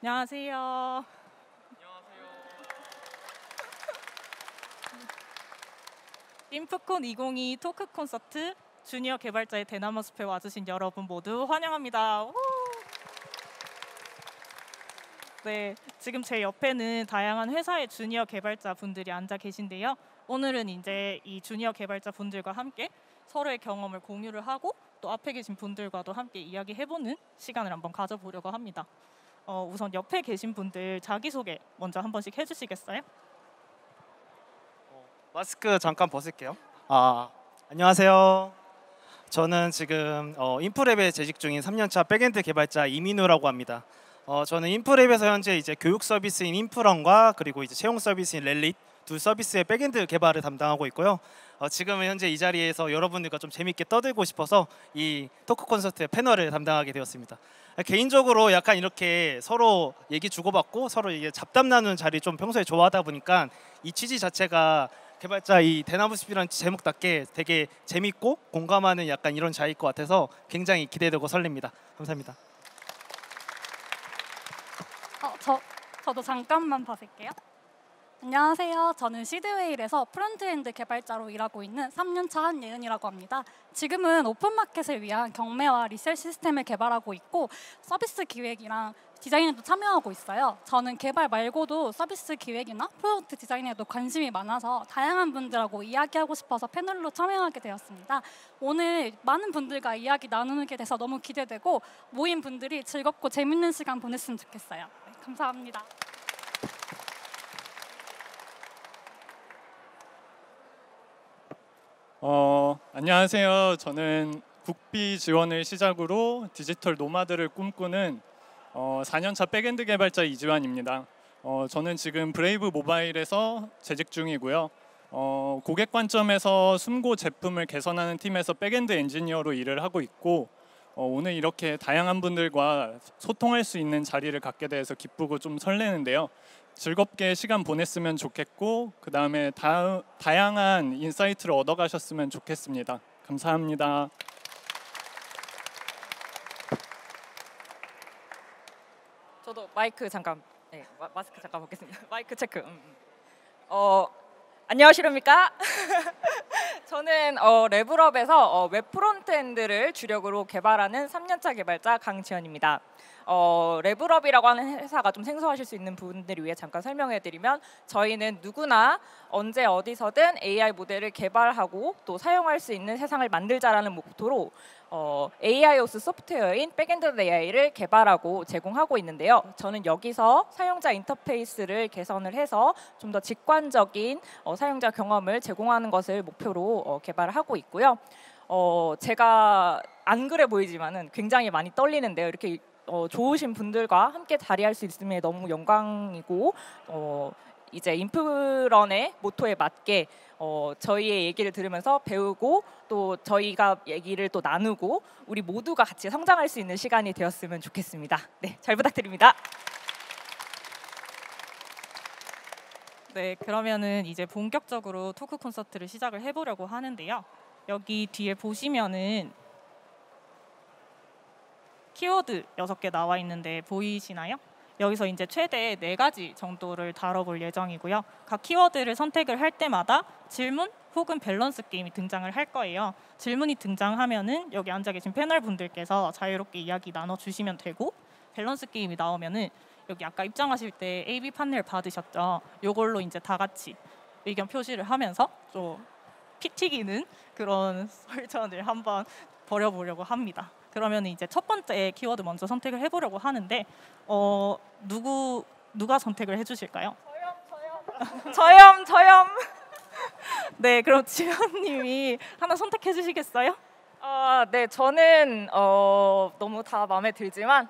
안녕하세요. 인프콘 2022 토크 콘서트 주니어 개발자의 대나무 숲에 와주신 여러분 모두 환영합니다. 우! 네, 지금 제 옆에는 다양한 회사의 주니어 개발자 분들이 앉아 계신데요. 오늘은 이제 이 주니어 개발자 분들과 함께 서로의 경험을 공유를 하고 또 앞에 계신 분들과도 함께 이야기해보는 시간을 한번 가져보려고 합니다. 우선 옆에 계신 분들 자기소개 먼저 한 번씩 해주시겠어요? 마스크 잠깐 벗을게요. 안녕하세요. 저는 지금 인프랩에 재직 중인 3년차 백엔드 개발자 이민우라고 합니다. 저는 인프랩에서 현재 이제 교육 서비스인 인프런과 그리고 이제 채용 서비스인 렐릿 두 서비스의 백엔드 개발을 담당하고 있고요. 지금은 현재 이 자리에서 여러분들과 좀 재밌게 떠들고 싶어서 이 토크 콘서트의 패널을 담당하게 되었습니다. 개인적으로 약간 이렇게 서로 얘기 주고받고 서로 이게 잡담 나누는 자리 좀 평소에 좋아하다 보니까 이 취지 자체가 개발자 이 대나무숲이라는 제목답게 되게 재밌고 공감하는 약간 이런 자리일 것 같아서 굉장히 기대되고 설렙니다. 감사합니다. 저도 잠깐만 봐줄게요. 안녕하세요. 저는 시드웨일에서 프론트엔드 개발자로 일하고 있는 3년차 한예은이라고 합니다. 지금은 오픈마켓을 위한 경매와 리셀 시스템을 개발하고 있고 서비스 기획이랑 디자인에도 참여하고 있어요. 저는 개발 말고도 서비스 기획이나 프로덕트 디자인에도 관심이 많아서 다양한 분들하고 이야기하고 싶어서 패널로 참여하게 되었습니다. 오늘 많은 분들과 이야기 나누게 돼서 너무 기대되고 모인 분들이 즐겁고 재밌는 시간 보냈으면 좋겠어요. 네, 감사합니다. 안녕하세요. 저는 국비 지원을 시작으로 디지털 노마드를 꿈꾸는 4년차 백엔드 개발자 이지환입니다. 저는 지금 브레이브 모바일에서 재직 중이고요. 고객 관점에서 숨고 제품을 개선하는 팀에서 백엔드 엔지니어로 일을 하고 있고 오늘 이렇게 다양한 분들과 소통할 수 있는 자리를 갖게 돼서 기쁘고 좀 설레는데요. 즐겁게 시간 보냈으면 좋겠고 그 다음에 다양한 인사이트를 얻어가셨으면 좋겠습니다. 감사합니다. 저도 마이크 잠깐, 네, 마스크 잠깐 벗겠습니다. 마이크 체크. 안녕하십니까? 저는 레벨업에서 웹 프론트엔드를 주력으로 개발하는 3년차 개발자 강지연입니다. 레벨업이라고 하는 회사가 좀 생소하실 수 있는 분들을 위해 잠깐 설명해드리면 저희는 누구나 언제 어디서든 AI 모델을 개발하고 또 사용할 수 있는 세상을 만들자라는 목표로 AIOS 소프트웨어인 백엔드 AI를 개발하고 제공하고 있는데요. 저는 여기서 사용자 인터페이스를 개선을 해서 좀 더 직관적인 사용자 경험을 제공하는 것을 목표로 개발을 하고 있고요. 제가 안 그래 보이지만은 굉장히 많이 떨리는데요. 이렇게 좋으신 분들과 함께 자리할 수 있음에 너무 영광이고 이제 인프런의 모토에 맞게 저희의 얘기를 들으면서 배우고 또 저희가 얘기를 또 나누고 우리 모두가 같이 성장할 수 있는 시간이 되었으면 좋겠습니다. 네, 잘 부탁드립니다. 네, 그러면은 이제 본격적으로 토크 콘서트를 시작을 해보려고 하는데요. 여기 뒤에 보시면은 키워드 6개 나와 있는데 보이시나요? 여기서 이제 최대 4가지 정도를 다뤄볼 예정이고요. 각 키워드를 선택을 할 때마다 질문 혹은 밸런스 게임이 등장을 할 거예요. 질문이 등장하면은 여기 앉아 계신 패널 분들께서 자유롭게 이야기 나눠주시면 되고 밸런스 게임이 나오면은 여기 아까 입장하실 때 AB 판넬 받으셨죠? 이걸로 이제 다 같이 의견 표시를 하면서 좀 피 튀기는 그런 설전을 한번 벌여보려고 합니다. 그러면 이제 첫 번째 키워드 먼저 선택을 해보려고 하는데 누가 선택을 해주실까요? 저요. 네, 그럼 지현님이 하나 선택해 주시겠어요? 네, 저는 너무 다 마음에 들지만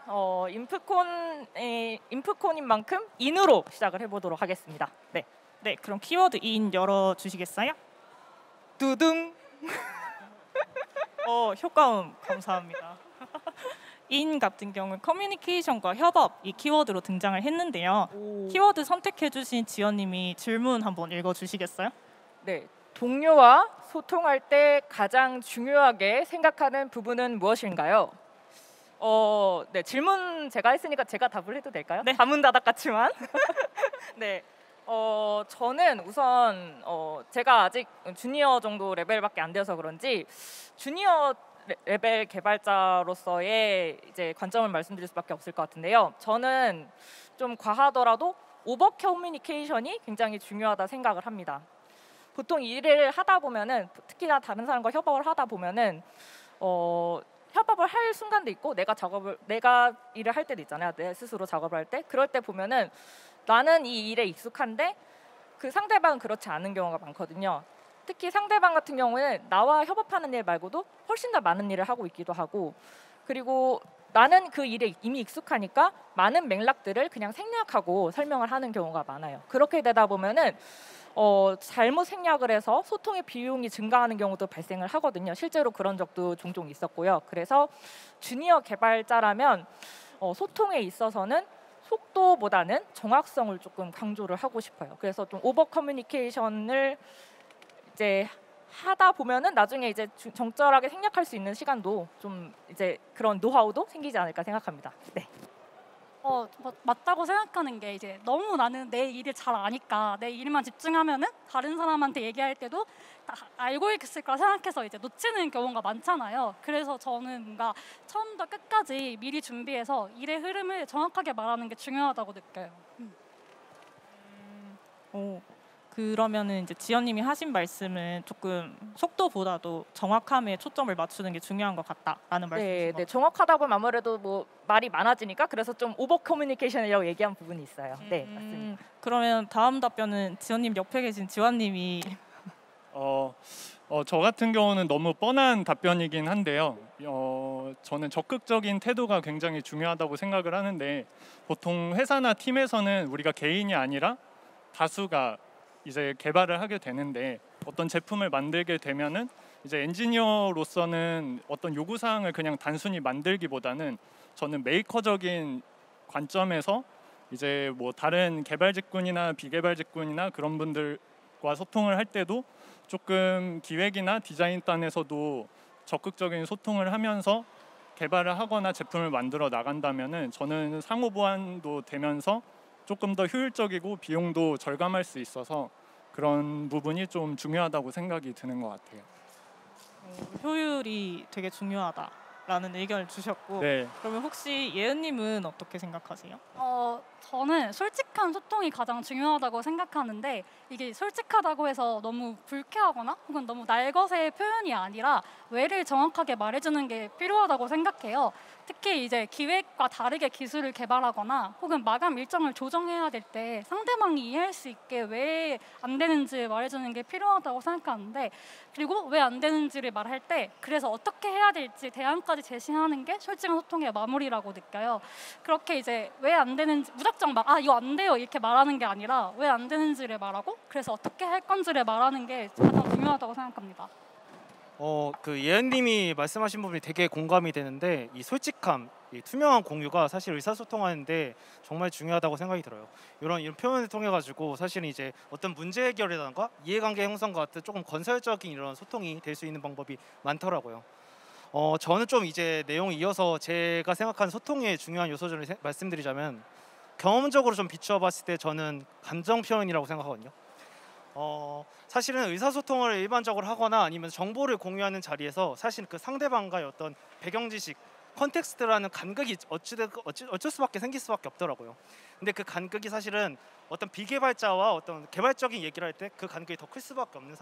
인프콘인 만큼 인으로 시작을 해보도록 하겠습니다. 네, 그럼 키워드 인 열어주시겠어요? 두둥. 효과음 감사합니다. 인 같은 경우는 커뮤니케이션과 협업 이 키워드로 등장을 했는데요. 키워드 선택해주신 지연님이 질문 한번 읽어주시겠어요? 네, 동료와 소통할 때 가장 중요하게 생각하는 부분은 무엇인가요? 네, 질문 제가 했으니까 제가 답을 해도 될까요? 네. 다문다닥 같지만. 네. 저는 우선 제가 아직 주니어 정도 레벨밖에 안 돼서 그런지 주니어 레벨 개발자로서의 이제 관점을 말씀드릴 수밖에 없을 것 같은데요. 저는 좀 과하더라도 오버 커뮤니케이션이 굉장히 중요하다 생각을 합니다. 보통 일을 하다 보면은 특히나 다른 사람과 협업을 하다 보면은 협업을 할 순간도 있고 내가 일을 할 때도 있잖아요. 내 스스로 작업을 할 때 그럴 때 보면은 나는 이 일에 익숙한데 그 상대방은 그렇지 않은 경우가 많거든요. 특히 상대방 같은 경우는 나와 협업하는 일 말고도 훨씬 더 많은 일을 하고 있기도 하고 그리고 나는 그 일에 이미 익숙하니까 많은 맥락들을 그냥 생략하고 설명을 하는 경우가 많아요. 그렇게 되다 보면은 잘못 생략을 해서 소통의 비용이 증가하는 경우도 발생을 하거든요. 실제로 그런 적도 종종 있었고요. 그래서 주니어 개발자라면 소통에 있어서는 속도보다는 정확성을 조금 강조를 하고 싶어요. 그래서 좀 오버 커뮤니케이션을 이제 하다 보면은 나중에 이제 적절하게 생략할 수 있는 시간도 좀 이제 그런 노하우도 생기지 않을까 생각합니다. 네. 맞다고 생각하는 게 이제 너무 나는 내 일을 잘 아니까 내 일만 집중하면은 다른 사람한테 얘기할 때도 다 알고 있을 거라 생각해서 이제 놓치는 경우가 많잖아요. 그래서 저는 뭔가 처음부터 끝까지 미리 준비해서 일의 흐름을 정확하게 말하는 게 중요하다고 느껴요. 그러면은 이제 지연님이 하신 말씀은 조금 속도보다도 정확함에 초점을 맞추는 게 중요한 것 같다라는 말씀이신 네, 것 네, 정확하다고 하면 아무래도 뭐 말이 많아지니까 그래서 좀 오버 커뮤니케이션이라고 얘기한 부분이 있어요. 네, 맞습니다. 그러면 다음 답변은 지연님 옆에 계신 지환님이 저 같은 경우는 너무 뻔한 답변이긴 한데요. 저는 적극적인 태도가 굉장히 중요하다고 생각을 하는데 보통 회사나 팀에서는 우리가 개인이 아니라 다수가 이제 개발을 하게 되는데 어떤 제품을 만들게 되면은 이제 엔지니어로서는 어떤 요구 사항을 그냥 단순히 만들기보다는 저는 메이커적인 관점에서 이제 뭐 다른 개발 직군이나 비개발 직군이나 그런 분들과 소통을 할 때도 조금 기획이나 디자인단에서도 적극적인 소통을 하면서 개발을 하거나 제품을 만들어 나간다면은 저는 상호 보완도 되면서 조금 더 효율적이고 비용도 절감할 수 있어서 그런 부분이 좀 중요하다고 생각이 드는 것 같아요. 효율이 되게 중요하다라는 의견을 주셨고 네. 그러면 혹시 예은님은 어떻게 생각하세요? 저는 솔직한 소통이 가장 중요하다고 생각하는데 이게 솔직하다고 해서 너무 불쾌하거나 혹은 너무 날것의 표현이 아니라 왜를 정확하게 말해주는 게 필요하다고 생각해요. 특히 이제 기획과 다르게 기술을 개발하거나 혹은 마감 일정을 조정해야 될 때 상대방이 이해할 수 있게 왜 안 되는지 말해주는 게 필요하다고 생각하는데 그리고 왜 안 되는지를 말할 때 그래서 어떻게 해야 될지 대안까지 제시하는 게 솔직한 소통의 마무리라고 느껴요. 그렇게 이제 왜 안 되는지 무작정 막 이거 안 돼요 이렇게 말하는 게 아니라 왜 안 되는지를 말하고 그래서 어떻게 할 건지를 말하는 게 가장 중요하다고 생각합니다. 그 예은님이 말씀하신 부분이 되게 공감이 되는데 이 솔직함, 이 투명한 공유가 사실 의사소통하는데 정말 중요하다고 생각이 들어요. 이런 표현을 통해 가지고 사실은 이제 어떤 문제 해결이라든가 이해관계 형성과 같은 조금 건설적인 이런 소통이 될 수 있는 방법이 많더라고요. 저는 좀 이제 내용을 이어서 제가 생각하는 소통의 중요한 요소들을 말씀드리자면 경험적으로 좀 비추어봤을 때 저는 감정 표현이라고 생각하거든요. 사실은 의사소통을 일반적으로 하거나 아니면 정보를 공유하는 자리에서 사실 그 상대방과의 어떤 배경 지식, 컨텍스트라는 간극이 어쩔 수밖에 생길 수밖에 없더라고요. 근데 그 간극이 사실은 어떤 비개발자와 어떤 개발적인 얘기를 할 때 그 간극이 더 클 수밖에 없는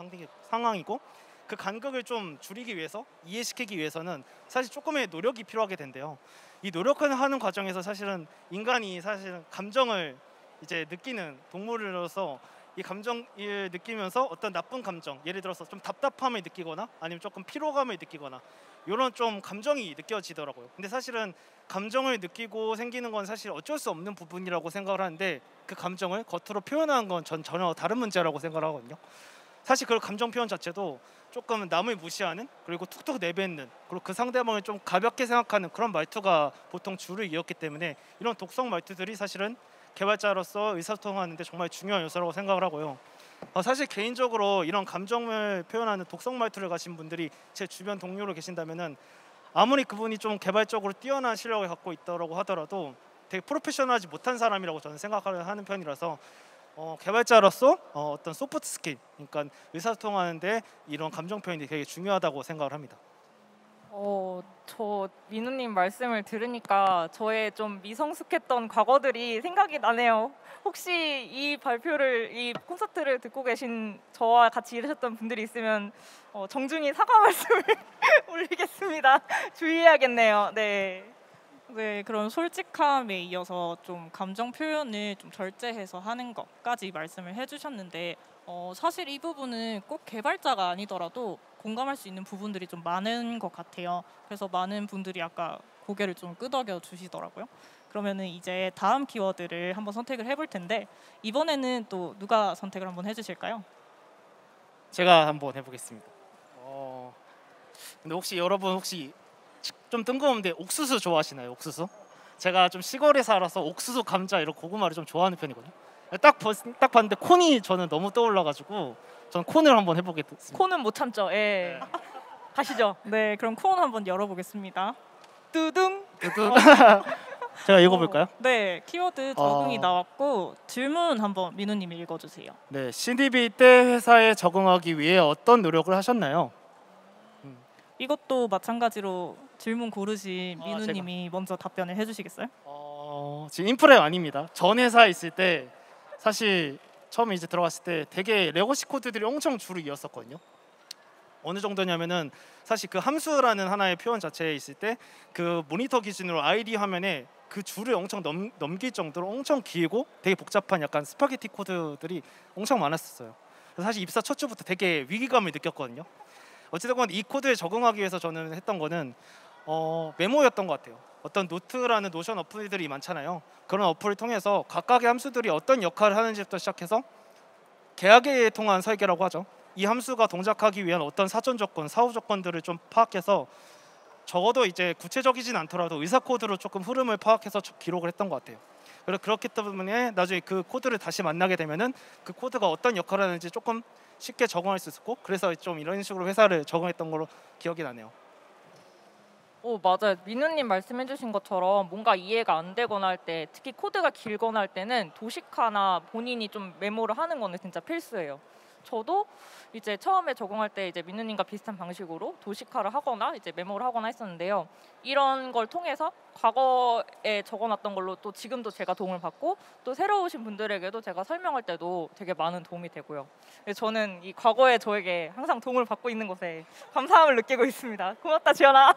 상황이고 그 간극을 좀 줄이기 위해서 이해시키기 위해서는 사실 조금의 노력이 필요하게 된대요. 이 노력을 하는 과정에서 사실은 인간이 사실은 감정을 이제 느끼는 동물로서 이 감정을 느끼면서 어떤 나쁜 감정, 예를 들어서 좀 답답함을 느끼거나 아니면 조금 피로감을 느끼거나 이런 좀 감정이 느껴지더라고요. 근데 사실은 감정을 느끼고 생기는 건 사실 어쩔 수 없는 부분이라고 생각을 하는데 그 감정을 겉으로 표현하는 건 전 전혀 다른 문제라고 생각을 하거든요. 사실 그 감정 표현 자체도 조금 남을 무시하는 그리고 툭툭 내뱉는 그리고 그 상대방을 좀 가볍게 생각하는 그런 말투가 보통 주를 이었기 때문에 이런 독성 말투들이 사실은 개발자로서 의사소통하는데 정말 중요한 요소라고 생각을 하고요. 사실 개인적으로 이런 감정을 표현하는 독성 말투를 가진 분들이 제 주변 동료로 계신다면은 아무리 그분이 좀 개발적으로 뛰어난 실력을 갖고 있다고 하더라도 되게 프로페셔널하지 못한 사람이라고 저는 생각을 하는 편이라서 개발자로서 어떤 소프트 스킬, 그러니까 의사소통하는데 이런 감정 표현이 되게 중요하다고 생각을 합니다. 저 민우님 말씀을 들으니까 저의 좀 미성숙했던 과거들이 생각이 나네요. 혹시 이 콘서트를 듣고 계신 저와 같이 일하셨던 분들이 있으면 정중히 사과 말씀을 올리겠습니다. 주의해야겠네요. 네. 네, 그런 솔직함에 이어서 좀 감정 표현을 좀 절제해서 하는 것까지 말씀을 해주셨는데 사실 이 부분은 꼭 개발자가 아니더라도 공감할 수 있는 부분들이 좀 많은 것 같아요. 그래서 많은 분들이 아까 고개를 좀 끄덕여 주시더라고요. 그러면은 이제 다음 키워드를 한번 선택을 해볼 텐데 이번에는 또 누가 선택을 한번 해주실까요? 제가 한번 해보겠습니다. 근데 여러분 혹시 좀 뜬금없는데 옥수수 좋아하시나요? 옥수수? 제가 좀 시골에 살아서 옥수수, 감자 이런 고구마를 좀 좋아하는 편이거든요. 딱 봤는데 콘이 저는 너무 떠올라가지고 저는 콘을 한번 해보겠습니다. 콘은 못 참죠. 예. 가시죠. 네, 그럼 콘 한번 열어보겠습니다. 뚜둥. 제가 읽어볼까요? 네, 키워드 적응이 나왔고 질문 한번 민우님이 읽어주세요. 네, 신입이 때 회사에 적응하기 위해 어떤 노력을 하셨나요? 이것도 마찬가지로 질문 고르신 민우님이 먼저 답변을 해주시겠어요? 지금 인프레 아닙니다. 전 회사에 있을 때 사실 처음에 이제 들어갔을 때 되게 레거시 코드들이 엄청 줄을 이었었거든요. 어느 정도냐면은 사실 그 함수라는 하나의 표현 자체에 있을 때 그 모니터 기준으로 ID 화면에 그 줄을 엄청 넘길 정도로 엄청 길고 되게 복잡한 약간 스파게티 코드들이 엄청 많았었어요. 그래서 사실 입사 첫 주부터 되게 위기감을 느꼈거든요. 어찌됐건 이 코드에 적응하기 위해서 저는 했던 거는 메모였던 것 같아요. 어떤 노트라는 노션 어플들이 많잖아요. 그런 어플을 통해서 각각의 함수들이 어떤 역할을 하는지부터 시작해서 계약에 통한 설계라고 하죠. 이 함수가 동작하기 위한 어떤 사전 조건, 사후 조건들을 좀 파악해서 적어도 이제 구체적이진 않더라도 의사 코드로 조금 흐름을 파악해서 기록을 했던 것 같아요. 그래서 그렇기 때문에 나중에 그 코드를 다시 만나게 되면은 그 코드가 어떤 역할을 하는지 조금 쉽게 적응할 수 있었고, 그래서 좀 이런 식으로 회사를 적응했던 걸로 기억이 나네요. 맞아요. 민우님 말씀해주신 것처럼 뭔가 이해가 안 되거나 할 때, 특히 코드가 길거나 할 때는 도식화나 본인이 좀 메모를 하는 거는 진짜 필수예요. 저도 이제 처음에 적응할 때 이제 민우님과 비슷한 방식으로 도식화를 하거나 이제 메모를 하거나 했었는데요. 이런 걸 통해서 과거에 적어놨던 걸로 또 지금도 제가 도움을 받고 또 새로 오신 분들에게도 제가 설명할 때도 되게 많은 도움이 되고요. 저는 이 과거에 저에게 항상 도움을 받고 있는 것에 감사함을 느끼고 있습니다. 고맙다 지연아.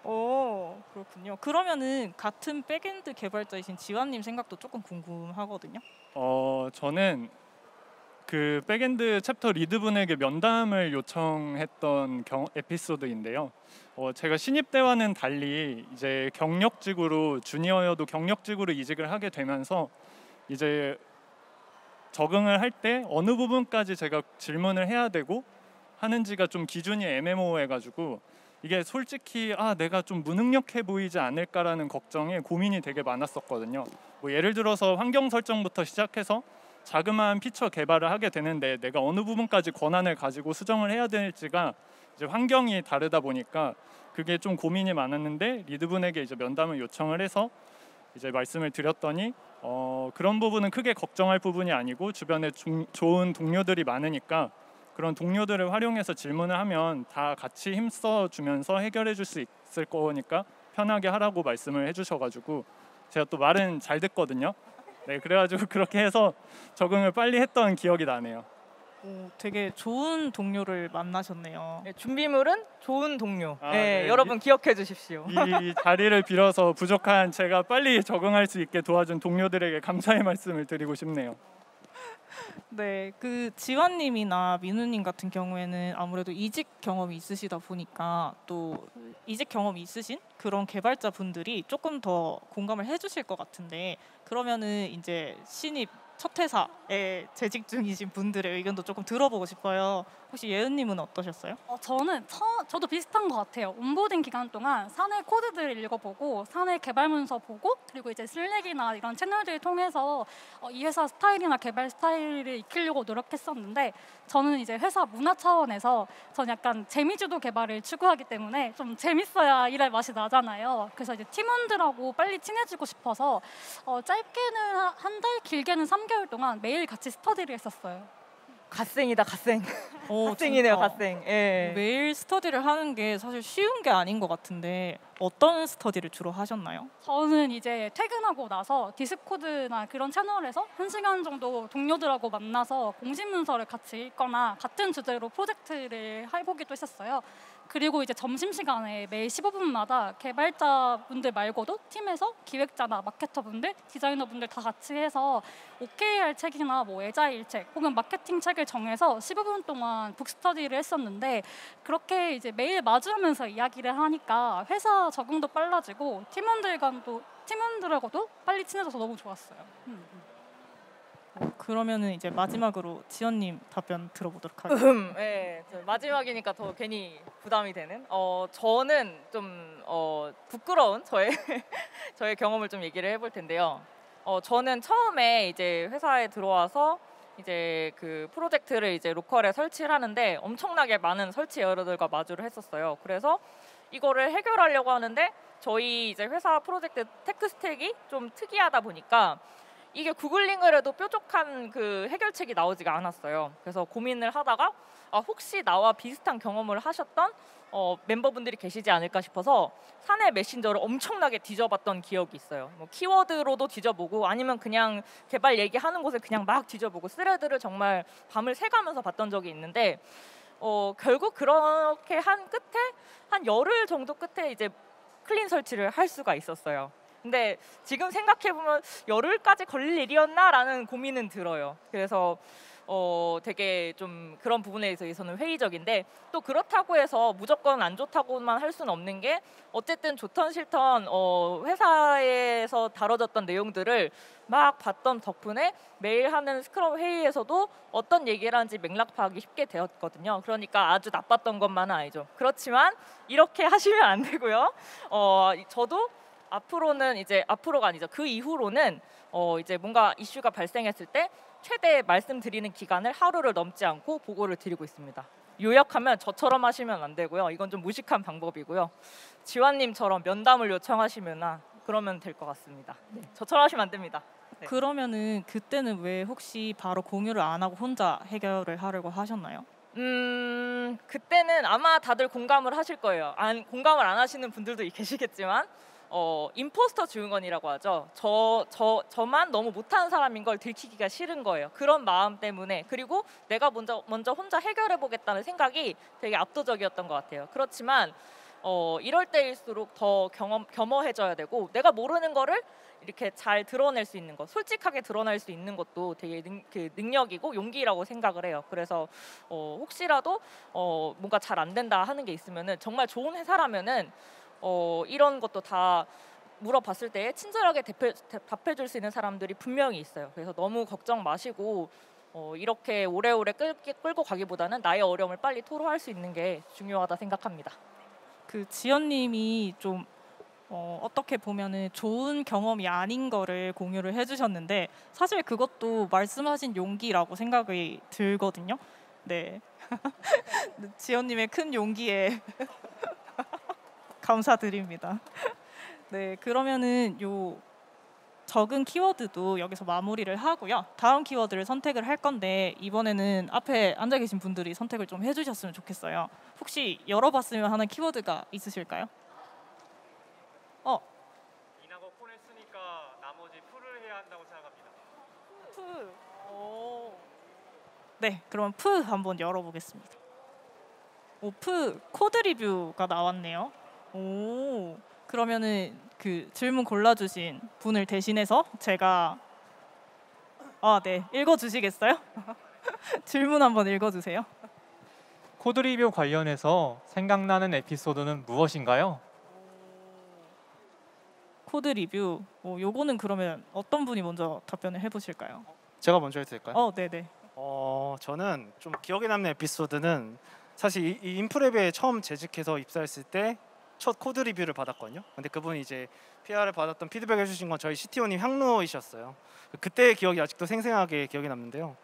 오, 그렇군요. 그러면은 같은 백엔드 개발자이신 지환님 생각도 조금 궁금하거든요. 저는 그 백엔드 챕터 리드분에게 면담을 요청했던 에피소드인데요. 제가 신입 때와는 달리 이제 경력직으로 주니어여도 경력직으로 이직을 하게 되면서 이제 적응을 할 때 어느 부분까지 제가 질문을 해야 되고 하는지가 좀 기준이 애매모호해가지고 이게 솔직히 내가 좀 무능력해 보이지 않을까라는 걱정에 고민이 되게 많았었거든요. 뭐 예를 들어서 환경 설정부터 시작해서 자그마한 피처 개발을 하게 되는데 내가 어느 부분까지 권한을 가지고 수정을 해야 될지가 이제 환경이 다르다 보니까 그게 좀 고민이 많았는데 리드분에게 이제 면담을 요청을 해서 이제 말씀을 드렸더니 그런 부분은 크게 걱정할 부분이 아니고 주변에 좋은 동료들이 많으니까 그런 동료들을 활용해서 질문을 하면 다 같이 힘써 주면서 해결해 줄 수 있을 거니까 편하게 하라고 말씀을 해주셔가지고 제가 또 말은 잘 듣거든요. 네, 그래가지고 그렇게 해서 적응을 빨리 했던 기억이 나네요. 되게 좋은 동료를 만나셨네요. 네, 준비물은 좋은 동료. 네. 여러분 기억해 주십시오. 이 자리를 빌어서 부족한 제가 빨리 적응할 수 있게 도와준 동료들에게 감사의 말씀을 드리고 싶네요. 네, 그 지환님이나 민우님 같은 경우에는 아무래도 이직 경험이 있으시다 보니까 또 이직 경험이 있으신 그런 개발자 분들이 조금 더 공감을 해주실 것 같은데 그러면은 이제 신입 첫 회사에 재직 중이신 분들의 의견도 조금 들어보고 싶어요. 혹시 예은님은 어떠셨어요? 저는 저도 비슷한 것 같아요. 온보딩 기간 동안 사내 코드들을 읽어보고 사내 개발 문서 보고 그리고 이제 슬랙이나 이런 채널들을 통해서 이 회사 스타일이나 개발 스타일을 익히려고 노력했었는데 저는 이제 회사 문화 차원에서 전 약간 재미주도 개발을 추구하기 때문에 좀 재밌어야 일할 맛이 나잖아요. 그래서 이제 팀원들하고 빨리 친해지고 싶어서 짧게는 한 달, 길게는 3개월 동안 매일 같이 스터디를 했었어요. 갓생이다, 갓생. 오, 갓생이네요, 진짜. 갓생. 예. 매일 스터디를 하는 게 사실 쉬운 게 아닌 것 같은데 어떤 스터디를 주로 하셨나요? 저는 이제 퇴근하고 나서 디스코드나 그런 채널에서 1시간 정도 동료들하고 만나서 공식 문서를 같이 읽거나 같은 주제로 프로젝트를 해보기도 했었어요. 그리고 이제 점심시간에 매일 15분마다 개발자분들 말고도 팀에서 기획자나 마케터분들, 디자이너분들 다 같이 해서 OKR 책이나 뭐 애자일 책 혹은 마케팅 책을 정해서 15분 동안 북스터디를 했었는데 그렇게 이제 매일 마주하면서 이야기를 하니까 회사 적응도 빨라지고 팀원들하고도 빨리 친해져서 너무 좋았어요. 그러면은 이제 마지막으로 지연님 답변 들어보도록 하겠습니다. 예, 저 마지막이니까 더 괜히 부담이 되는. 저는 좀 부끄러운 저의 저의 경험을 좀 얘기를 해볼 텐데요. 저는 처음에 이제 회사에 들어와서 이제 그 프로젝트를 이제 로컬에 설치를 하는데 엄청나게 많은 설치 에러들과 마주를 했었어요. 그래서 이거를 해결하려고 하는데 저희 이제 회사 프로젝트 테크 스택이 좀 특이하다 보니까 이게 구글링을 해도 뾰족한 그 해결책이 나오지가 않았어요. 그래서 고민을 하다가 혹시 나와 비슷한 경험을 하셨던 멤버분들이 계시지 않을까 싶어서 사내 메신저를 엄청나게 뒤져봤던 기억이 있어요. 뭐 키워드로도 뒤져보고 아니면 그냥 개발 얘기하는 곳에 그냥 막 뒤져보고 스레드를 정말 밤을 새가면서 봤던 적이 있는데 결국 그렇게 한 끝에 한 열흘 정도 끝에 이제 클린 설치를 할 수가 있었어요. 근데 지금 생각해보면 열흘까지 걸릴 일이었나라는 고민은 들어요. 그래서 되게 좀 그런 부분에 대해서는 회의적인데 또 그렇다고 해서 무조건 안 좋다고만 할 수는 없는 게 어쨌든 좋던 싫던 회사에서 다뤄졌던 내용들을 막 봤던 덕분에 매일 하는 스크럼 회의에서도 어떤 얘기를 하는지 맥락 파악이 쉽게 되었거든요. 그러니까 아주 나빴던 것만은 아니죠. 그렇지만 이렇게 하시면 안 되고요. 저도 앞으로는 이제 앞으로가 아니죠. 그 이후로는 이제 뭔가 이슈가 발생했을 때 최대 말씀드리는 기간을 하루를 넘지 않고 보고를 드리고 있습니다. 요약하면 저처럼 하시면 안 되고요. 이건 좀 무식한 방법이고요. 지환님처럼 면담을 요청하시면 그러면 될 것 같습니다. 네, 저처럼 하시면 안 됩니다. 네. 그러면은 그때는 왜 혹시 바로 공유를 안 하고 혼자 해결을 하려고 하셨나요? 그때는 아마 다들 공감을 하실 거예요. 공감을 안 하시는 분들도 계시겠지만 임포스터 증후군이라고 하죠. 저만 너무 못하는 사람인 걸 들키기가 싫은 거예요. 그런 마음 때문에 그리고 내가 먼저 혼자 해결해 보겠다는 생각이 되게 압도적이었던 것 같아요. 그렇지만 이럴 때일수록 더 겸허해져야 되고 내가 모르는 거를 이렇게 잘 드러낼 수 있는 것, 솔직하게 드러낼 수 있는 것도 되게 능력이고 용기라고 생각을 해요. 그래서 혹시라도 뭔가 잘 안 된다 하는 게 있으면은 정말 좋은 회사라면은 이런 것도 다 물어봤을 때 친절하게 답해줄 수 있는 사람들이 분명히 있어요. 그래서 너무 걱정 마시고 이렇게 오래오래 끌고 가기보다는 나의 어려움을 빨리 토로할 수 있는 게 중요하다 생각합니다. 그 지연님이 좀 어떻게 보면은 좋은 경험이 아닌 거를 공유를 해주셨는데 사실 그것도 말씀하신 용기라고 생각이 들거든요. 네, 지연님의 큰 용기에 감사드립니다. 네, 그러면은 요 적은 키워드도 여기서 마무리를 하고요. 다음 키워드를 선택을 할 건데 이번에는 앞에 앉아 계신 분들이 선택을 좀 해주셨으면 좋겠어요. 혹시 열어봤으면 하는 키워드가 있으실까요? 인하고 폰을 쓰니까 나머지 풀을 해야 한다고 생각합니다. 네, 그럼 프 한번 열어보겠습니다. 프 코드 리뷰가 나왔네요. 그러면은 그 질문 골라주신 분을 대신해서 제가 네, 읽어주시겠어요? 질문 한번 읽어주세요. 코드 리뷰 관련해서 생각나는 에피소드는 무엇인가요? 코드 리뷰. 요거는 그러면 어떤 분이 먼저 답변을 해보실까요? 제가 먼저 해도 될까요? 네네. 저는 좀 기억에 남는 에피소드는 사실 이 인프랩에 처음 재직해서 입사했을 때 첫 코드 리뷰를 받았거든요. 근데 그분이 이제 PR을 받았던 피드백 해주신 건 저희 CTO님 향로이셨어요. 그때의 기억이 아직도 생생하게 기억에 남는데요.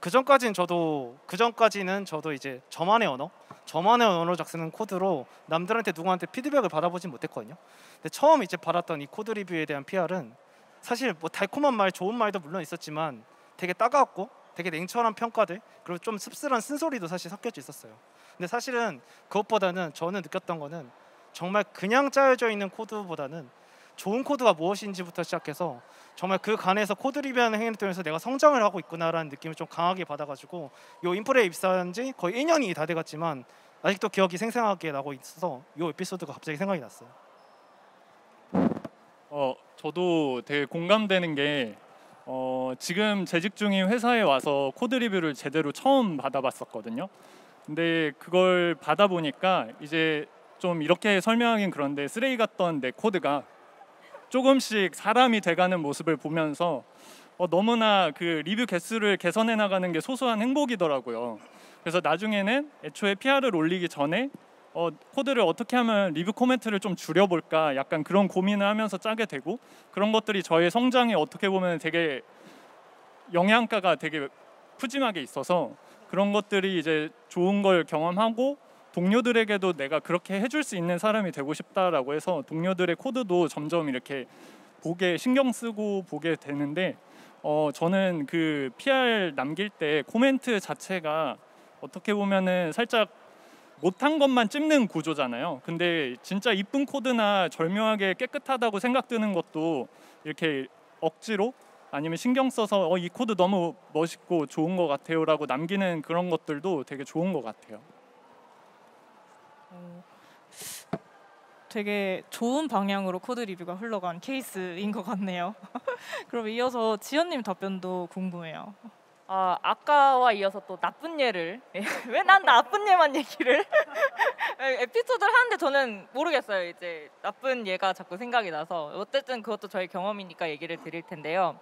그 전까지는 저도 이제 저만의 언어로 쓰는 코드로 남들한테 누구한테 피드백을 받아보진 못했거든요. 근데 처음 이제 받았던 이 코드 리뷰에 대한 PR은 사실 뭐 달콤한 말, 좋은 말도 물론 있었지만 되게 따가웠고 되게 냉철한 평가들, 그리고 좀 씁쓸한 쓴소리도 사실 섞여져 있었어요. 근데 사실은 그것보다는 저는 느꼈던 거는 정말 그냥 짜여져 있는 코드보다는 좋은 코드가 무엇인지부터 시작해서 정말 그 간에서 코드 리뷰하는 행위를 통해서 내가 성장을 하고 있구나라는 느낌을 좀 강하게 받아가지고 요 인프레에 입사한 지 거의 1년이 다 돼갔지만 아직도 기억이 생생하게 나고 있어서 요 에피소드가 갑자기 생각이 났어요. 저도 되게 공감되는 게 지금 재직 중인 회사에 와서 코드 리뷰를 제대로 처음 받아봤었거든요. 근데 그걸 받아보니까 이제 좀 이렇게 설명하긴 그런데 쓰레기 같던 내 코드가 조금씩 사람이 돼가는 모습을 보면서 너무나 그 리뷰 개수를 개선해 나가는 게 소소한 행복이더라고요. 그래서 나중에는 애초에 PR을 올리기 전에 코드를 어떻게 하면 리뷰 코멘트를 좀 줄여볼까 약간 그런 고민을 하면서 짜게 되고, 그런 것들이 저의 성장에 어떻게 보면 되게 영향가가 되게 푸짐하게 있어서 그런 것들이 이제 좋은 걸 경험하고 동료들에게도 내가 그렇게 해줄 수 있는 사람이 되고 싶다라고 해서 동료들의 코드도 점점 이렇게 신경 쓰고 보게 되는데, 저는 그 PR 남길 때 코멘트 자체가 어떻게 보면은 살짝 못한 것만 찝는 구조잖아요. 근데 진짜 이쁜 코드나 절묘하게 깨끗하다고 생각드는 것도 이렇게 억지로 아니면 신경 써서 이 코드 너무 멋있고 좋은 것 같아요 라고 남기는 그런 것들도 되게 좋은 것 같아요. 되게 좋은 방향으로 코드 리뷰가 흘러간 케이스인 것 같네요. 그럼 이어서 지연님 답변도 궁금해요. 아까와 이어서 또 나쁜 예를 왜 난 나쁜 예만 얘기를 에피소드를 하는데 저는 모르겠어요. 이제 나쁜 예가 자꾸 생각이 나서 어쨌든 그것도 저희 경험이니까 얘기를 드릴 텐데요.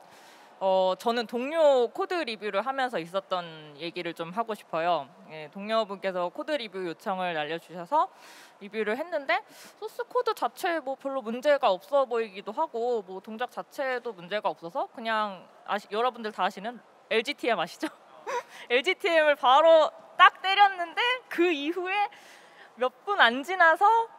저는 동료 코드 리뷰를 하면서 있었던 얘기를 좀 하고 싶어요. 동료분께서 코드 리뷰 요청을 날려주셔서 리뷰를 했는데 소스 코드 자체에 뭐 별로 문제가 없어 보이기도 하고 뭐 동작 자체에도 문제가 없어서 그냥 여러분들 다 아시는 LGTM 아시죠? LGTM을 바로 딱 때렸는데 그 이후에 몇 분 안 지나서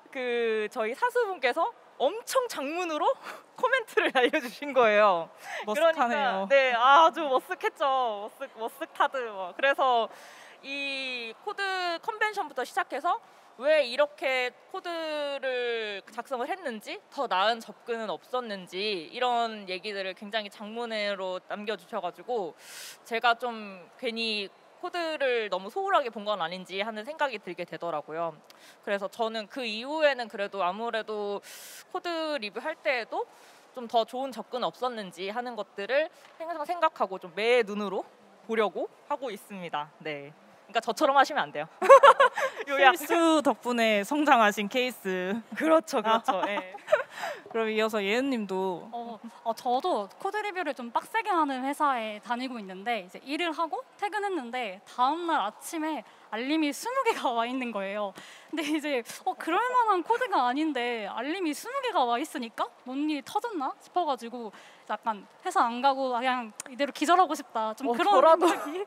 그 저희 사수분께서 엄청 장문으로 코멘트를 알려주신 거예요. 머쓱하네요. 그러니까, 네, 아주 머쓱했죠. 머쓱타드. 그래서 이 코드 컨벤션부터 시작해서 왜 이렇게 코드를 작성을 했는지, 더 나은 접근은 없었는지 이런 얘기들을 굉장히 장문으로 남겨주셔가지고 제가 좀 괜히 코드를 너무 소홀하게 본 건 아닌지 하는 생각이 들게 되더라고요. 그래서 저는 그 이후에는 그래도 아무래도 코드 리뷰할 때에도 좀 더 좋은 접근 없었는지 하는 것들을 항상 생각하고 좀 매 눈으로 보려고 하고 있습니다. 네. 그러니까 저처럼 하시면 안 돼요. 요약. 실수 덕분에 성장하신 케이스. 그렇죠. 네. 그럼 이어서 예은님도 저도 코드 리뷰를 좀 빡세게 하는 회사에 다니고 있는데 이제 일을 하고 퇴근했는데 다음날 아침에 알림이 20개가 와 있는 거예요. 근데 이제 그럴 만한 코드가 아닌데 알림이 20개가 와 있으니까 뭔 일이 터졌나 싶어가지고 약간 회사 안 가고 그냥 이대로 기절하고 싶다. 좀 그런 저라도 생각이.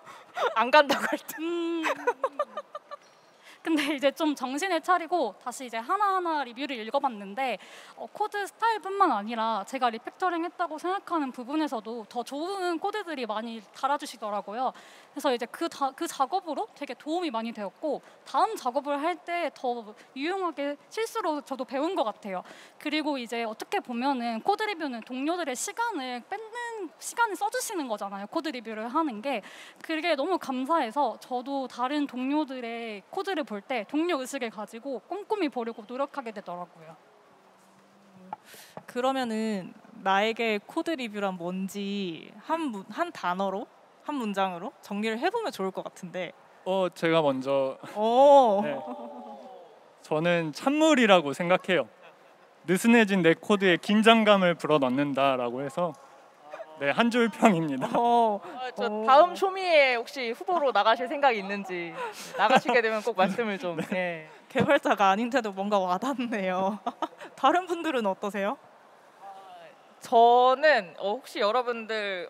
안 간다고 할 때. 근데 이제 좀 정신을 차리고 다시 이제 하나하나 리뷰를 읽어봤는데 코드 스타일뿐만 아니라 제가 리팩터링 했다고 생각하는 부분에서도 더 좋은 코드들이 많이 달아주시더라고요. 그래서 이제 그 작업으로 되게 도움이 많이 되었고 다음 작업을 할 때 더 유용하게 실수로 저도 배운 것 같아요. 그리고 이제 어떻게 보면은 코드 리뷰는 동료들의 시간을 써주시는 거잖아요. 코드 리뷰를 하는 게 그게 너무 감사해서 저도 다른 동료들의 코드를 볼 때 동료 의식을 가지고 꼼꼼히 보려고 노력하게 되더라고요. 그러면은 나에게 코드 리뷰란 뭔지 한 단어로, 한 문장으로 정리를 해보면 좋을 것 같은데. 제가 먼저 오. 네. 저는 찬물이라고 생각해요. 느슨해진 내 코드에 긴장감을 불어넣는다라고 해서 네, 한 줄 평입니다. 저 다음 쇼미에 혹시 후보로 나가실 생각이 있는지 나가시게 되면 꼭 말씀을 좀. 예. 개발자가 아닌데도 뭔가 와닿네요. 다른 분들은 어떠세요? 저는 혹시 여러분들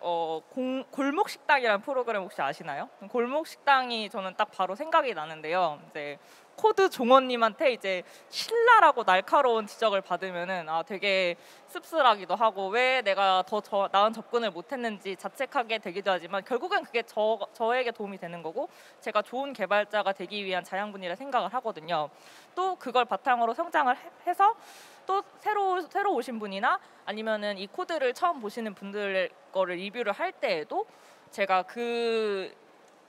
골목 식당이라는 프로그램 혹시 아시나요? 골목 식당이 저는 딱 바로 생각이 나는데요. 이제 코드 종원님한테 이제 신랄하고 날카로운 지적을 받으면은 되게 씁쓸하기도 하고 왜 내가 더 나은 접근을 못했는지 자책하게 되기도 하지만 결국엔 그게 저에게 도움이 되는 거고 제가 좋은 개발자가 되기 위한 자양분이라 생각을 하거든요. 또 그걸 바탕으로 성장을 해서 또 새로 오신 분이나 아니면은 이 코드를 처음 보시는 분들 거를 리뷰를 할 때에도 제가 그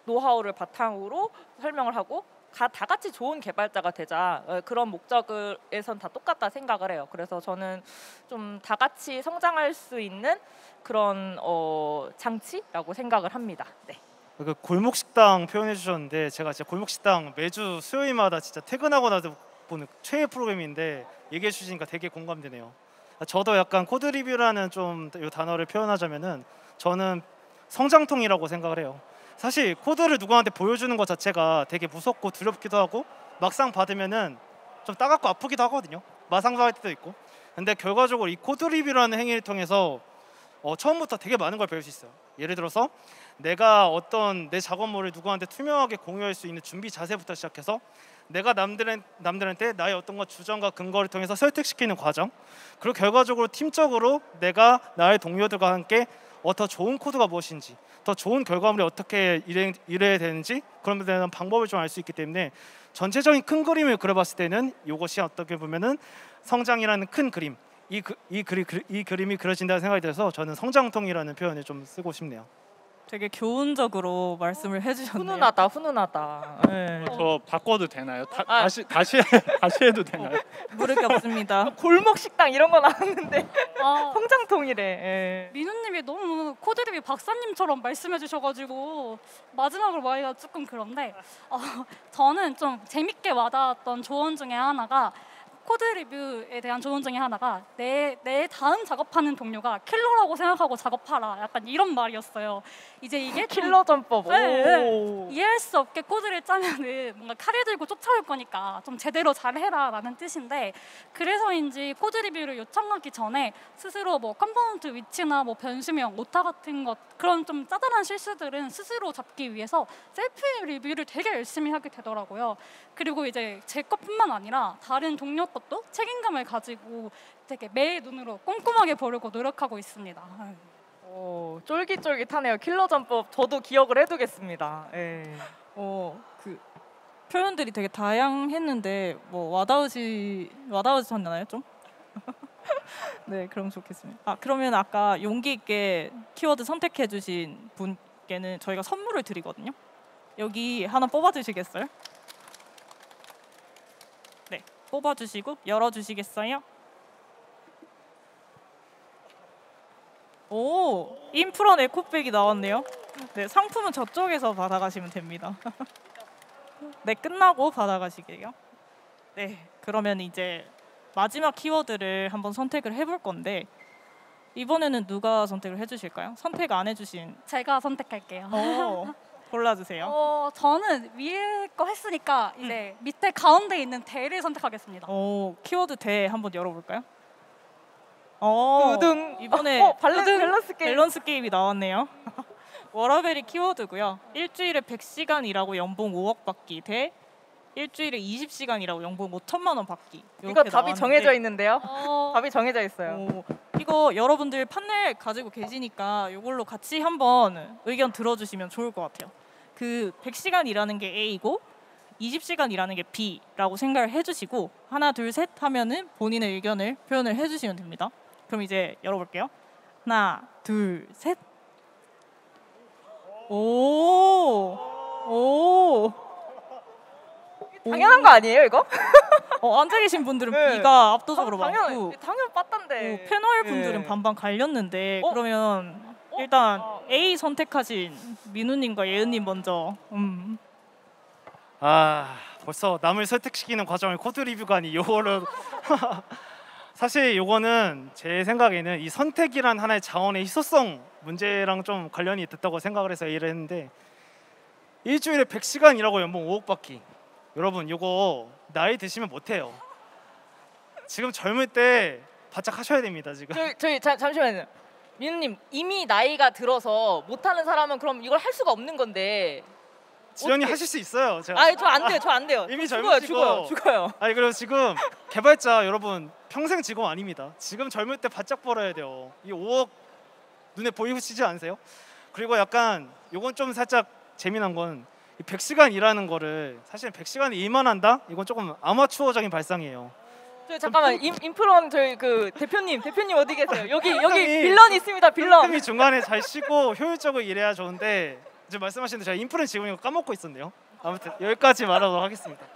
노하우를 바탕으로 설명을 하고 다 같이 좋은 개발자가 되자 그런 목적에선 다 똑같다 생각을 해요. 그래서 저는 좀 다 같이 성장할 수 있는 그런 장치라고 생각을 합니다. 네. 그 골목 식당 표현해 주셨는데 제가 진짜 골목 식당 매주 수요일마다 진짜 퇴근하고 나서 보는 최애 프로그램인데 얘기해 주시니까 되게 공감되네요. 저도 약간 코드 리뷰라는 좀 이 단어를 표현하자면은 저는 성장통이라고 생각을 해요. 사실 코드를 누구한테 보여주는 것 자체가 되게 무섭고 두렵기도 하고 막상 받으면은 좀 따갑고 아프기도 하거든요. 마상भा할 때도 있고. 근데 결과적으로 이 코드 리뷰라는 행위를 통해서 처음부터 되게 많은 걸 배울 수 있어요. 예를 들어서 내가 어떤 내 작업물을 누구한테 투명하게 공유할 수 있는 준비 자세부터 시작해서 내가 남들한테 나의 어떤 주장과 근거를 통해서 설득시키는 과정, 그리고 결과적으로 팀적으로 내가 나의 동료들과 함께 더 좋은 코드가 무엇인지, 더 좋은 결과물이 어떻게 일해야 되는지 그런 데 대한 방법을 좀 알 수 있기 때문에 전체적인 큰 그림을 그려봤을 때는 이것이 어떻게 보면은 성장이라는 큰 그림, 이 그림이 그려진다는 생각이 들어서 저는 성장통이라는 표현을 좀 쓰고 싶네요. 되게 교훈적으로 말씀을 해주셨네요. 훈훈하다. 네. 저 바꿔도 되나요? 다시 해도 되나요? 무릎이 없습니다. 골목 식당 이런 거 나왔는데 아, 성장통이래. 예. 민우님이 너무 코드리뷰 박사님처럼 말씀해 주셔가지고 마지막으로 말하기가 조금 그런데 저는 좀 재밌게 와닿았던 조언 중에 하나가 코드 리뷰에 대한 조언 중에 하나가 내 다음 작업하는 동료가 킬러라고 생각하고 작업하라, 약간 이런 말이었어요. 이제 이게 좀 킬러 전법. 네. 이해할 수 없게 코드를 짜면은 뭔가 칼을 들고 쫓아올 거니까 좀 제대로 잘해라라는 뜻인데, 그래서인지 코드 리뷰를 요청하기 전에 스스로 뭐 컴포넌트 위치나 뭐 변수명, 오타 같은 것, 그런 좀 짜잘한 실수들은 스스로 잡기 위해서 셀프 리뷰를 되게 열심히 하게 되더라고요. 그리고 이제 제 것뿐만 아니라 다른 동료 것도 책임감을 가지고 되게 매 눈으로 꼼꼼하게 보려고 노력하고 있습니다. 쫄깃쫄깃하네요. 킬러 전법 저도 기억을 해두겠습니다. 예. 그 표현들이 되게 다양했는데 뭐 와닿으셨나요 좀? 네, 그럼 좋겠습니다. 그러면 아까 용기 있게 키워드 선택해주신 분께는 저희가 선물을 드리거든요. 여기 하나 뽑아주시겠어요? 네, 뽑아주시고 열어주시겠어요? 오, 인프런 에코백이 나왔네요. 네, 상품은 저쪽에서 받아가시면 됩니다. 네, 끝나고 받아가시게요. 네, 그러면 이제 마지막 키워드를 한번 선택을 해볼 건데 이번에는 누가 선택을 해주실까요? 선택 안 해주신 제가 선택할게요. 골라주세요. 저는 위에 거 했으니까 이제 밑에 가운데 있는 대를 선택하겠습니다. 키워드 대 한번 열어볼까요? 두둥. 이번에 밸런스 게임. 게임이 나왔네요. 워라벨이 키워드고요. 일주일에 100시간 일하고 연봉 5억 받기 대 일주일에 20시간 일하고 연봉 5천만 원 받기. 이거 답이 정해져 있는데요. 어, 답이 정해져 있어요. 이거 여러분들 판넬 가지고 계시니까 이걸로 같이 한번 의견 들어주시면 좋을 것 같아요. 그 100시간 일하는 게 A고 20시간 일하는 게 B라고 생각을 해주시고 하나 둘 셋 하면은 본인의 의견을 표현을 해주시면 됩니다. 그럼 이제 열어볼게요. 하나 둘 셋. 오. 당연한 거 아니에요, 이거? 앉아 계신 분들은 네. B가 압도적으로 많고 당연 빠딴데. 패널 분들은 네. 반반 갈렸는데 그러면 일단 A 선택하신 민우님과 예은님 먼저. 벌써 남을 설득시키는 과정을 코드 리뷰가 아니 요거를 사실 요거는 제 생각에는 이 선택이란 하나의 자원의 희소성 문제랑 좀 관련이 있다고 생각을 해서 일을 했는데 일주일에 100시간 일하고 연봉 5억 받기. 여러분 이거 나이 드시면 못해요. 지금 젊을 때 바짝 하셔야 됩니다 지금. 잠시만요. 민우님 이미 나이가 들어서 못하는 사람은 그럼 이걸 할 수가 없는 건데. 지연이 어떻게- 하실 수 있어요. 제가. 아니 저 안 돼요. 저 안 돼요. 이미 죽어요. 젊으시고. 죽어요. 아니 그리고 지금 개발자 여러분 평생 직업 아닙니다. 지금 젊을 때 바짝 벌어야 돼요. 이 5억 눈에 보이시지 않으세요? 그리고 약간 요건 좀 살짝 재미난 건 100시간 일하는 거를 사실 100시간 일만 한다? 이건 조금 아마추어적인 발상이에요. 잠깐만 인프론 저희 그 대표님 어디 계세요? 여기 빌런 있습니다. 빌런. 틈이 중간에 잘 쉬고 효율적으로 일해야 좋은데 지금 말씀하신 대로 제가 인프는 지금 이거 까먹고 있었네요. 아무튼 여기까지 말하도록 하겠습니다.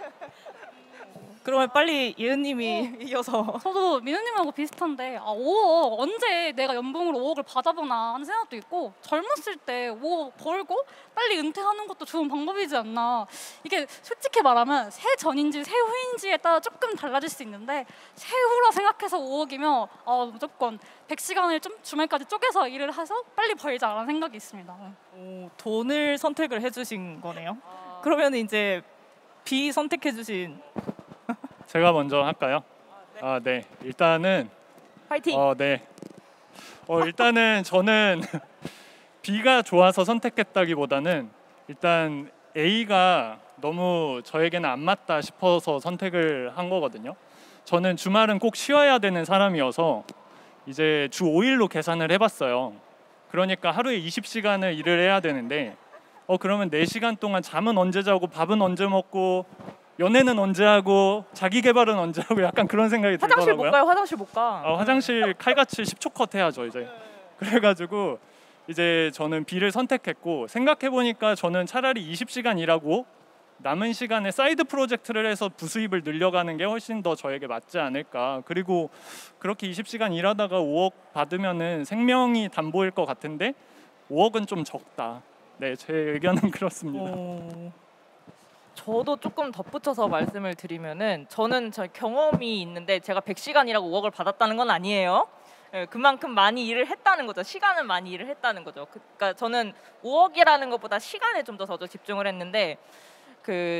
그러면 빨리 예은님이 이어서. 저도 민우님하고 비슷한데 5억 언제 내가 연봉으로 5억을 받아보나 하는 생각도 있고 젊었을 때 5억 벌고 빨리 은퇴하는 것도 좋은 방법이지 않나. 이게 솔직히 말하면 세전인지 세후인지에 따라 조금 달라질 수 있는데 세후라 생각해서 5억이면 무조건 100시간을 좀 주말까지 쪼개서 일을 해서 빨리 벌자라는 생각이 있습니다. 돈을 선택을 해주신 거네요. 그러면 이제 B 선택해주신. 제가 먼저 할까요? 네. 일단은 파이팅. 네. 일단은 저는 B가 좋아서 선택했다기보다는 일단 A가 너무 저에게는 안 맞다 싶어서 선택을 한 거거든요. 저는 주말은 꼭 쉬어야 되는 사람이어서 이제 주 5일로 계산을 해봤어요. 그러니까 하루에 20시간을 일을 해야 되는데 그러면 4시간 동안 잠은 언제 자고 밥은 언제 먹고 연애는 언제 하고 자기 개발은 언제 하고 약간 그런 생각이 화장실 들더라고요. 못 가요. 화장실 못 가. 화장실 칼같이 10초 컷 해야죠 이제. 그래가지고 이제 저는 B를 선택했고 생각해 보니까 저는 차라리 20시간 일하고 남은 시간에 사이드 프로젝트를 해서 부수입을 늘려가는 게 훨씬 더 저에게 맞지 않을까. 그리고 그렇게 20시간 일하다가 5억 받으면은 생명이 담보일 것 같은데 5억은 좀 적다. 네, 제 의견은 그렇습니다. 저도 조금 덧붙여서 말씀을 드리면은 저는 저 경험이 있는데 제가 100시간이라고 5억을 받았다는 건 아니에요. 그만큼 많이 일을 했다는 거죠. 시간은 많이 일을 했다는 거죠. 그러니까 저는 5억이라는 것보다 시간에 좀 더 집중을 했는데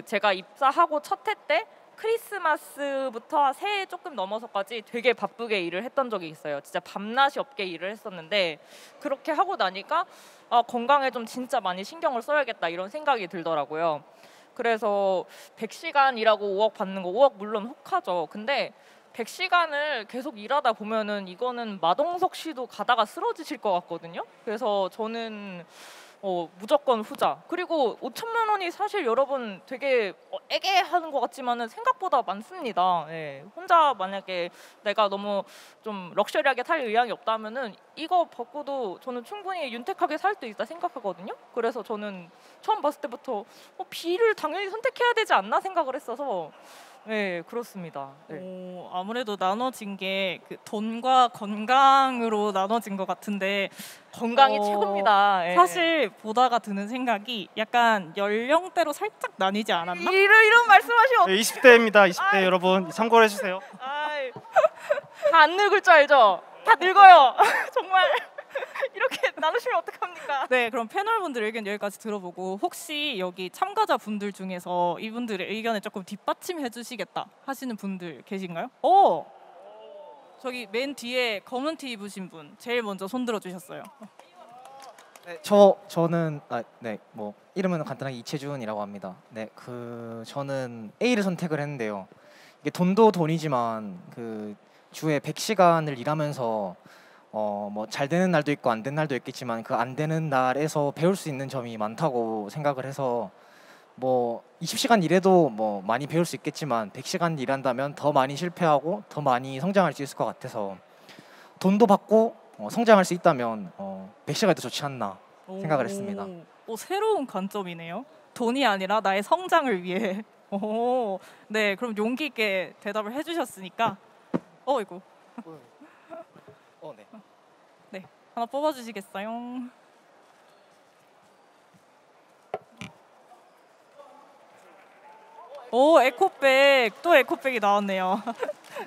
제가 입사하고 첫 해 때 크리스마스부터 새해 조금 넘어서까지 되게 바쁘게 일을 했던 적이 있어요. 진짜 밤낮이 없게 일을 했었는데 그렇게 하고 나니까 건강에 좀 진짜 많이 신경을 써야겠다 이런 생각이 들더라고요. 그래서 100시간 일하고 5억 받는 거 5억 물론 혹하죠. 근데 100시간을 계속 일하다 보면은 이거는 마동석 씨도 가다가 쓰러지실 것 같거든요. 그래서 저는 무조건 후자. 그리고 5천만 원이 사실 여러분 되게 애매하는 것 같지만은 생각보다 많습니다. 예. 혼자 만약에 내가 너무 좀 럭셔리하게 살 의향이 없다면은 이거 받고도 저는 충분히 윤택하게 살 수 있다 생각하거든요. 그래서 저는 처음 봤을 때부터 B를 당연히 선택해야 되지 않나 생각을 했어서 네 그렇습니다. 네. 아무래도 나눠진 게 그 돈과 건강으로 나눠진 것 같은데 건강이 최고입니다. 예. 사실 보다가 드는 생각이 약간 연령대로 살짝 나뉘지 않았나? 이런 말씀하시면 20대입니다. 20대 여러분 참고를 해주세요. 다 안 늙을 줄 알죠? 다 늙어요. 정말 이렇게 나누시면 어떡합니까? 네, 그럼 패널분들 의견 여기까지 들어보고 혹시 여기 참가자분들 중에서 이분들의 의견을 조금 뒷받침해 주시겠다 하시는 분들 계신가요? 저기 맨 뒤에 검은 티 입으신 분 제일 먼저 손 들어 주셨어요. 네, 저는 뭐 이름은 간단하게 이채준이라고 합니다. 네, 저는 A를 선택을 했는데요. 이게 돈도 돈이지만 주에 100시간을 일하면서 뭐 잘 되는 날도 있고 안 되는 날도 있겠지만 그 안 되는 날에서 배울 수 있는 점이 많다고 생각을 해서 뭐 20시간 일해도 뭐 많이 배울 수 있겠지만 100시간 일한다면 더 많이 실패하고 더 많이 성장할 수 있을 것 같아서 돈도 받고 성장할 수 있다면 100시간이 더 좋지 않나 생각을 했습니다. 새로운 관점이네요. 돈이 아니라 나의 성장을 위해. 네, 그럼 용기 있게 대답을 해주셨으니까 이거 네. 네, 하나 뽑아주시겠어요? 오, 에코백. 또 에코백이 나왔네요.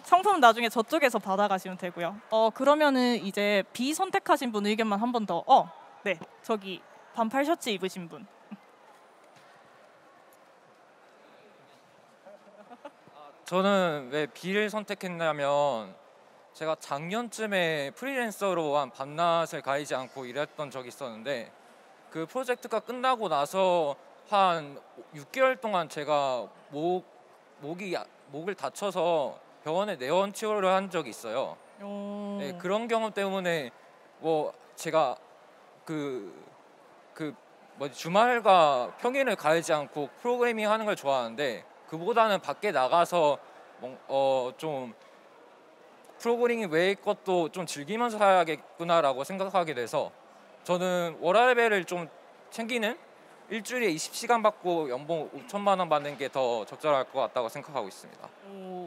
상품 나중에 저쪽에서 받아가시면 되고요. 그러면은 이제 B 선택하신 분 의견만 한 번 더. 네, 저기 반팔 셔츠 입으신 분. 저는 왜 B를 선택했냐면 제가 작년쯤에 프리랜서로 한 밤낮을 가리지 않고 일했던 적이 있었는데 그 프로젝트가 끝나고 나서 한 6개월 동안 제가 목을 다쳐서 병원에 내원 치료를 한 적이 있어요. 네, 그런 경험 때문에 뭐 제가 주말과 평일을 가리지 않고 프로그래밍 하는 걸 좋아하는데 그보다는 밖에 나가서 좀 프로그래밍 외의 것도 좀 즐기면서 살아야겠구나라고 생각하게 돼서 저는 워라밸을 좀 챙기는 일주일에 20시간 받고 연봉 5천만 원 받는 게 더 적절할 것 같다고 생각하고 있습니다.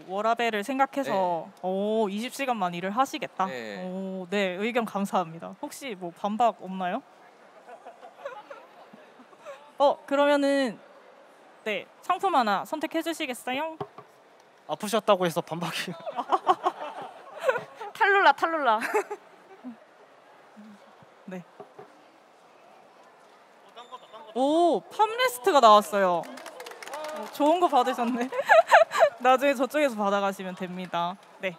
워라밸을 생각해서 20시간만 일을 하시겠다. 네. 네, 의견 감사합니다. 혹시 뭐 반박 없나요? 그러면은 네, 상품 하나 선택해 주시겠어요? 아프셨다고 해서 반박이. 탈룰라. 네. 오, 팜레스트가 나왔어요. 좋은 거 받으셨네. 나중에 저쪽에서 받아가시면 됩니다. 네.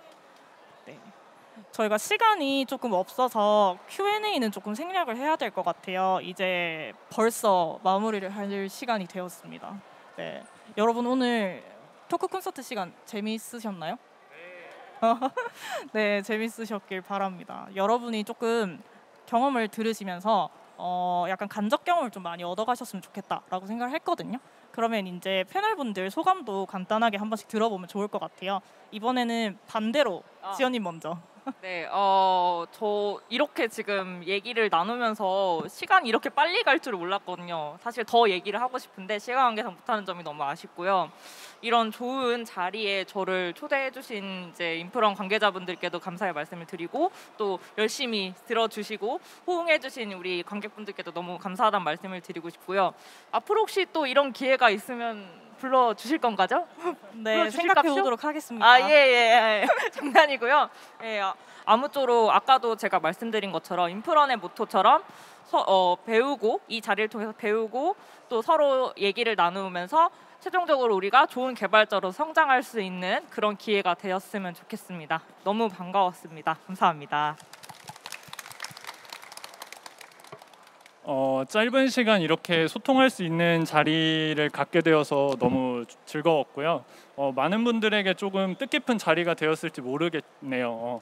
저희가 시간이 조금 없어서 Q&A는 조금 생략을 해야 될 것 같아요. 이제 벌써 마무리를 할 시간이 되었습니다. 네. 여러분 오늘 토크 콘서트 시간 재미있으셨나요? 네, 재밌으셨길 바랍니다. 여러분이 조금 경험을 들으시면서 약간 간접 경험을 좀 많이 얻어가셨으면 좋겠다라고 생각을 했거든요. 그러면 이제 패널분들 소감도 간단하게 한 번씩 들어보면 좋을 것 같아요. 이번에는 반대로 지연님 먼저. 네, 저 이렇게 지금 얘기를 나누면서 시간이 이렇게 빨리 갈 줄을 몰랐거든요. 사실 더 얘기를 하고 싶은데 시간 관계상 못하는 점이 너무 아쉽고요. 이런 좋은 자리에 저를 초대해주신 이제 인프런 관계자분들께도 감사의 말씀을 드리고 또 열심히 들어주시고 호응해주신 우리 관객분들께도 너무 감사하다는 말씀을 드리고 싶고요. 앞으로 혹시 또 이런 기회가 있으면 불러주실 건가죠? 네, 불러주실 생각해 값이요? 보도록 하겠습니다. 예. 장난이고요. 예, 아무쪼록 아까도 제가 말씀드린 것처럼 인프런의 모토처럼 배우고 이 자리를 통해서 배우고 또 서로 얘기를 나누면서 최종적으로 우리가 좋은 개발자로 성장할 수 있는 그런 기회가 되었으면 좋겠습니다. 너무 반가웠습니다. 감사합니다. 짧은 시간 이렇게 소통할 수 있는 자리를 갖게 되어서 너무 즐거웠고요. 많은 분들에게 조금 뜻깊은 자리가 되었을지 모르겠네요.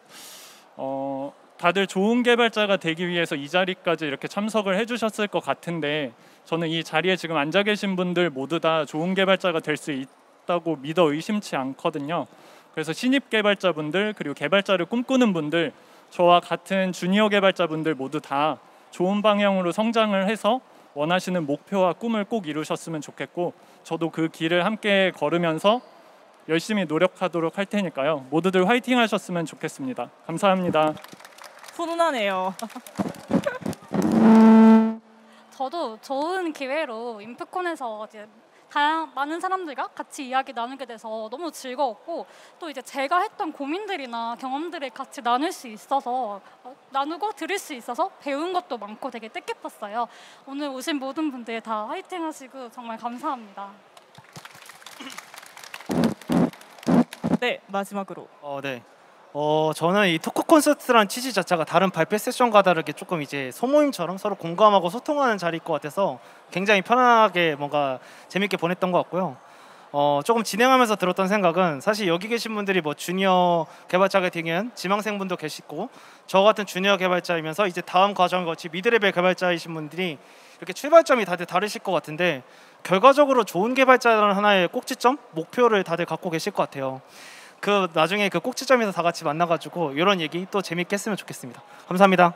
다들 좋은 개발자가 되기 위해서 이 자리까지 이렇게 참석을 해주셨을 것 같은데 저는 이 자리에 지금 앉아 계신 분들 모두 다 좋은 개발자가 될 수 있다고 믿어 의심치 않거든요. 그래서 신입 개발자분들 그리고 개발자를 꿈꾸는 분들 저와 같은 주니어 개발자분들 모두 다 좋은 방향으로 성장을 해서 원하시는 목표와 꿈을 꼭 이루셨으면 좋겠고 저도 그 길을 함께 걸으면서 열심히 노력하도록 할 테니까요. 모두들 화이팅 하셨으면 좋겠습니다. 감사합니다. 훈훈하네요. 저도 좋은 기회로 인프콘에서 이제 많은 사람들과 같이 이야기 나누게 돼서 너무 즐거웠고 또 이제 제가 했던 고민들이나 경험들을 같이 나눌 수 있어서 나누고 들을 수 있어서 배운 것도 많고 되게 뜻깊었어요. 오늘 오신 모든 분들 다 화이팅 하시고 정말 감사합니다. 네, 마지막으로. 네. 저는 이 토크 콘서트라는 취지 자체가 다른 발표 세션과 다르게 조금 이제 소모임처럼 서로 공감하고 소통하는 자리일 것 같아서 굉장히 편하게 뭔가 재밌게 보냈던 것 같고요. 조금 진행하면서 들었던 생각은 사실 여기 계신 분들이 뭐 주니어 개발자가 되면 지망생분도 계시고 저 같은 주니어 개발자이면서 이제 다음 과정을 거치 미드레벨 개발자이신 분들이 이렇게 출발점이 다들 다르실 것 같은데 결과적으로 좋은 개발자라는 하나의 꼭지점, 목표를 다들 갖고 계실 것 같아요. 그 나중에 그 꼭지점에서 다 같이 만나가지고 이런 얘기 또 재밌게 했으면 좋겠습니다. 감사합니다.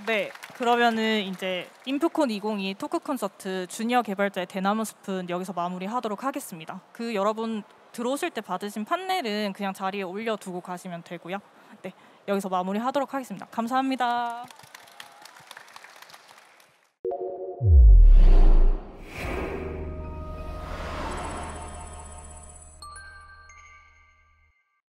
네, 그러면은 이제 인프콘 2022 토크 콘서트 주니어 개발자의 대나무 숲은 여기서 마무리하도록 하겠습니다. 그 여러분 들어오실 때 받으신 판넬은 그냥 자리에 올려두고 가시면 되고요. 네, 여기서 마무리하도록 하겠습니다. 감사합니다.